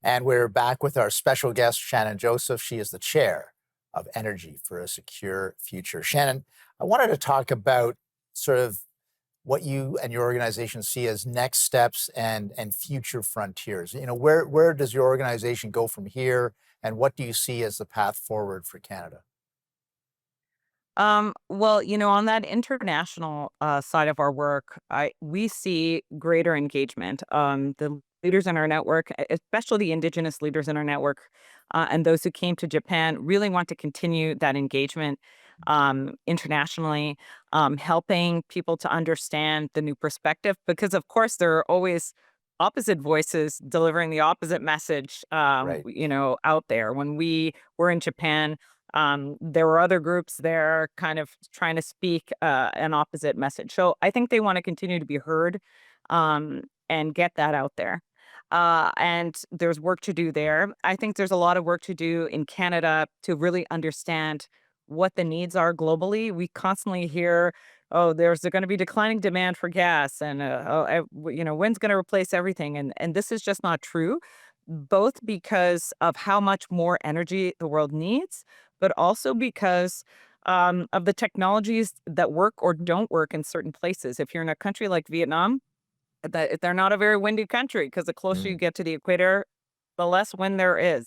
And we're back with our special guest, Shannon Joseph. She is the chair of Energy for a Secure Future. Shannon, I wanted to talk about sort of what you and your organization see as next steps and future frontiers. Where does your organization go from here, and what do you see as the path forward for Canada? Well, on that international side of our work, we see greater engagement. The leaders in our network, especially the indigenous leaders in our network, and those who came to Japan, really want to continue that engagement internationally, helping people to understand the new perspective. Because, of course, there are always opposite voices delivering the opposite message, Right. out there. When we were in Japan, there were other groups there kind of trying to speak an opposite message. So I think they want to continue to be heard and get that out there. And there's work to do there. I think there's a lot of work to do in Canada to really understand what the needs are globally. We constantly hear, oh, there's going to be declining demand for gas, and wind's going to replace everything, and this is just not true. Both because of how much more energy the world needs, but also because of the technologies that work or don't work in certain places. If you're in a country like Vietnam, they're not a very windy country because the closer you Mm. get to the equator, the less wind there is.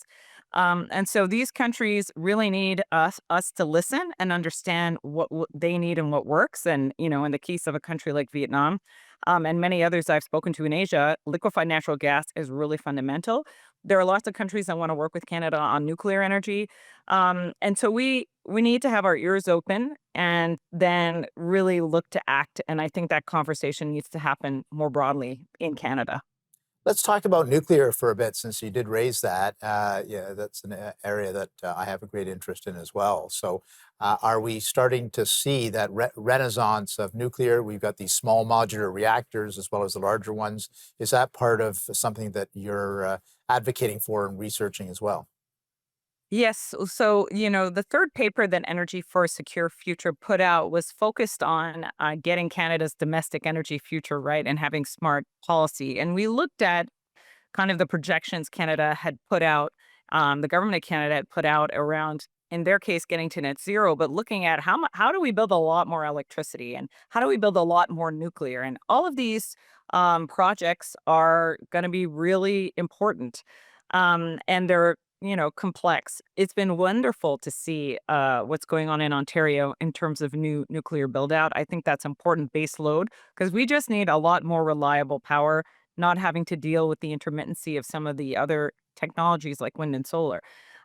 And so these countries really need us to listen and understand what they need and what works. And in the case of a country like Vietnam, and many others I've spoken to in Asia, liquefied natural gas is really fundamental. There are lots of countries that want to work with Canada on nuclear energy, and so we need to have our ears open and then really look to act. And I think that conversation needs to happen more broadly in Canada. Let's talk about nuclear for a bit, since you did raise that. Yeah, that's an area that I have a great interest in as well. So, are we starting to see that renaissance of nuclear? We've got these small modular reactors as well as the larger ones. Is that part of something that you're advocating for and researching as well? Yes. So, the third paper that Energy for a Secure Future put out was focused on getting Canada's domestic energy future right and having smart policy. And we looked at kind of the projections Canada had put out, the government of Canada had put out around, in their case, getting to net zero, but looking at how do we build a lot more electricity and how do we build a lot more nuclear? And all of these projects are going to be really important. And they're complex. It's been wonderful to see what's going on in Ontario in terms of new nuclear build out. I think that's important base load because we just need a lot more reliable power, not having to deal with the intermittency of some of the other technologies like wind and solar.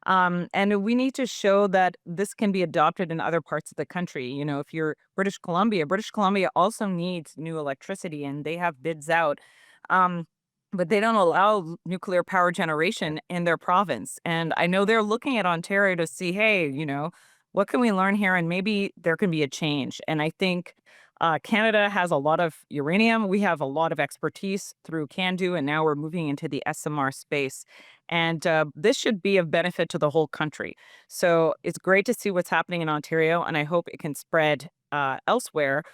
And we need to show that this can be adopted in other parts of the country. If you're British Columbia also needs new electricity and they have bids out. Um, but they don't allow nuclear power generation in their province. And I know they're looking at Ontario to see, hey, what can we learn here? And maybe there can be a change. And I think Canada has a lot of uranium. We have a lot of expertise through CANDU, and now we're moving into the SMR space. And this should be of benefit to the whole country. So it's great to see what's happening in Ontario, and I hope it can spread elsewhere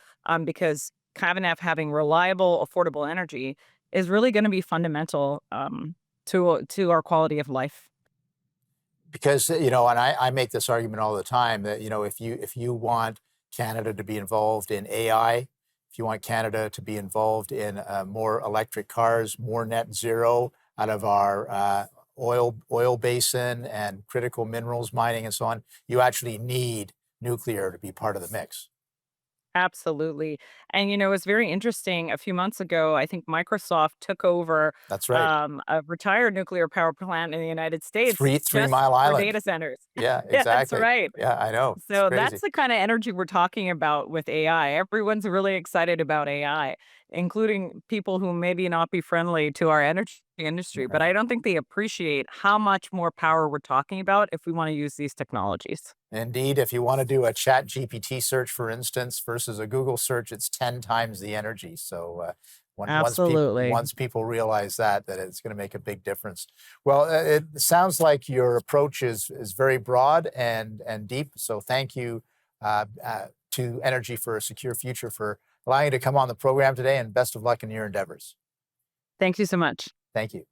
because having reliable, affordable energy is really going to be fundamental to our quality of life. Because and I make this argument all the time that if you want Canada to be involved in AI, if you want Canada to be involved in more electric cars, more net zero out of our oil basin and critical minerals mining and so on, you actually need nuclear to be part of the mix. Absolutely. And, it's very interesting. A few months ago, I think Microsoft took over That's right. a retired nuclear power plant in the United States Three just Mile for Island. data centers. Yeah, Yeah, that's exactly. right. Yeah, I know. It's So that's crazy. the kind of energy we're talking about with AI. Everyone's really excited about AI, including people who maybe not be friendly to our energy industry. But I don't think they appreciate how much more power we're talking about if we want to use these technologies. Indeed, if you want to do a Chat GPT search, for instance, versus a Google search, it's 10 times the energy. So Absolutely. once people realize that it's going to make a big difference. Well, it sounds like your approach is very broad and deep. So thank you to Energy for a Secure Future for allowing you to come on the program today, and best of luck in your endeavors. Thank you so much. Thank you.